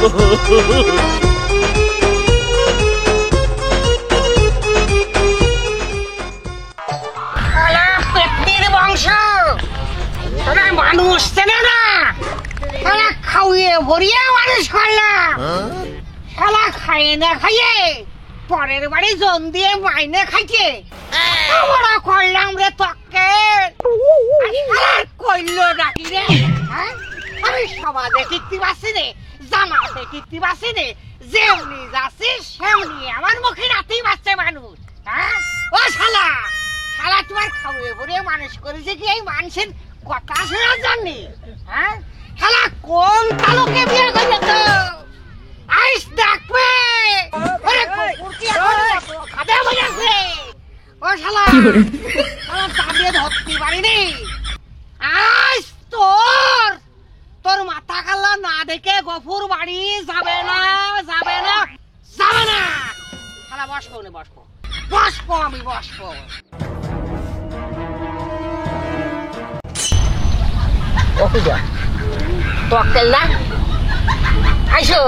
বংশ তোরা মানুষ চেনে না, শালা খাওয়িয়ে ভরিয়ে মানুষ করলাম। শালা খাইয়ে না খাইয়ে পরের বাড়ি জন দিয়ে মাইনে খাইছে, আমরা করলাম রে তকে কইলো ডাকি রে। আমি সমাজে টিকতে পারছি রে, জামাতে টিকতে পারছি রে, যেমনি যাচ্ছি সেমনি আমার মুখে রাতেই পাচ্ছে মানুষ। হ্যাঁ ও শালা, শালা তোমার খাওয়িয়ে ভরিয়ে মানুষ করেছে কি এই মানুষের কথা শোনার জন্য? হ্যাঁ শালা কোন তালুকে বিয়ে করবে তো আইস ডাকবে? ওরে কুকুরটি এখন খাদে বলেছে ও শালা, শালা দাবিয়ে ধরতে পারিনি। আইস তোর তোর মাথা কাল্লা না দেখে গফুর বাড়ি যাবে না, যাবে না, যাবে না। শালা বসবো না, বসবো বসবো, আমি বসবো। ওকে তোকেল না আইসো।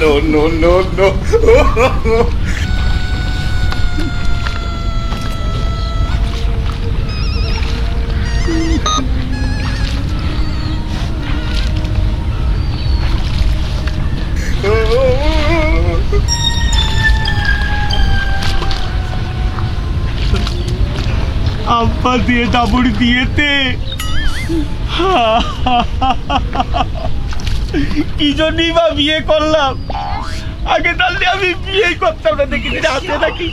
No, no, no, no. আব্বা দিয়ে দাবড় দিয়েতে কি জন্যই বা বিয়ে করলাম? আগে তাহলে আমি বিয়ে করতাম না, দেখি হাতে নাকি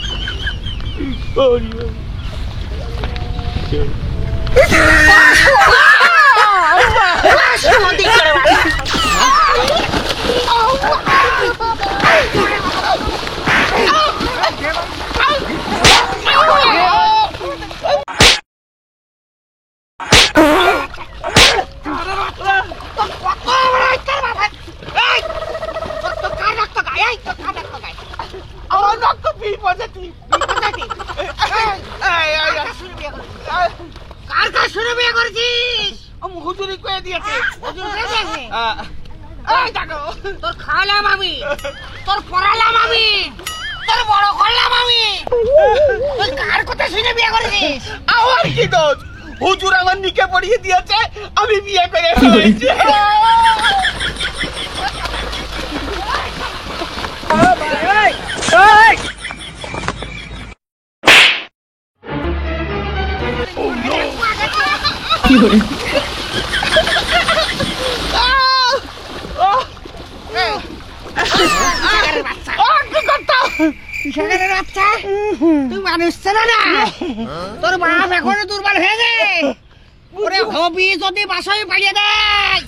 হুজুরি কয়ে দিয়েছে। তোর খাওয়ালাম আমি, তোর পড়ালাম আমি, তোর বড় করলাম আমি, তুই কার কথা শুনে বিয়ে করেছিস? আমার কি দোষ? হুজুর আমার নিকে পড়িয়ে দিয়েছে, আমি বিয়ে করে ফেলেছি। তুই মানুষ চেনা না, তোর বাপ এখনো দুর্বল হয়েছে। ওরে হবি যদি বাসায় পালিয়ে দেয়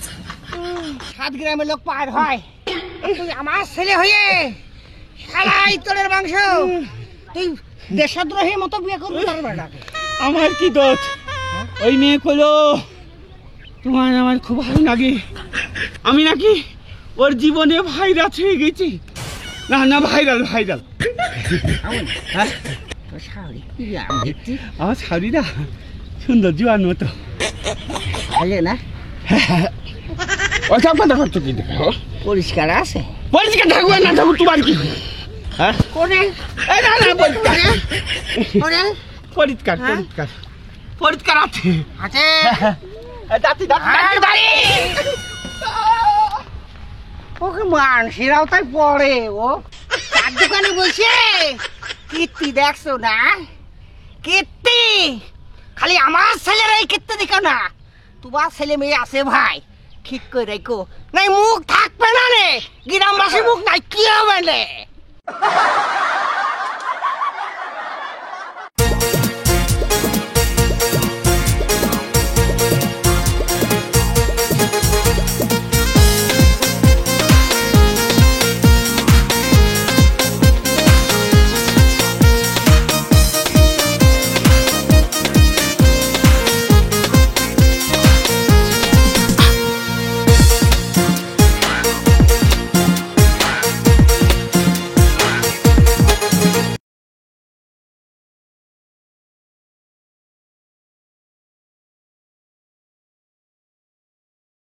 7 গ্রামের লোক পার হয়। তুই আমার ছেলে হয়ে শালা ইতরের মাংস, তুই দেশদ্রোহীর মতো বিয়ে করবি? আমার কি দোষ? ওই মেয়ে কইলো তোমার আমার খুব ভালো লাগে, আমি নাকি ওর জীবনে ভাইরাস হয়ে গেছি। না না, ভাইরাল ভাইরাল। আমার শাড়ি না সুন্দর জোয়ান মতো না, ওইসব কথা করছো কি? দেখো পরিষ্কার আছে, পরিষ্কার থাকবে না থাকবো তোমার কি? হ্যাঁ পরিষ্কার পরিষ্কার পরিষ্কার আছে আছে। ওকে মানুষেরাও তাই পড়ে, ও তার দোকানে বসে কীর্তি দেখছো না? কীর্তি খালি আমার ছেলের এই কীর্তি দেখো না, তোমার ছেলে মেয়ে আছে ভাই, ঠিক করে রেখো, নাই মুখ থাকবে না রে, গ্রামবাসী মুখ নাই কি হবে রে।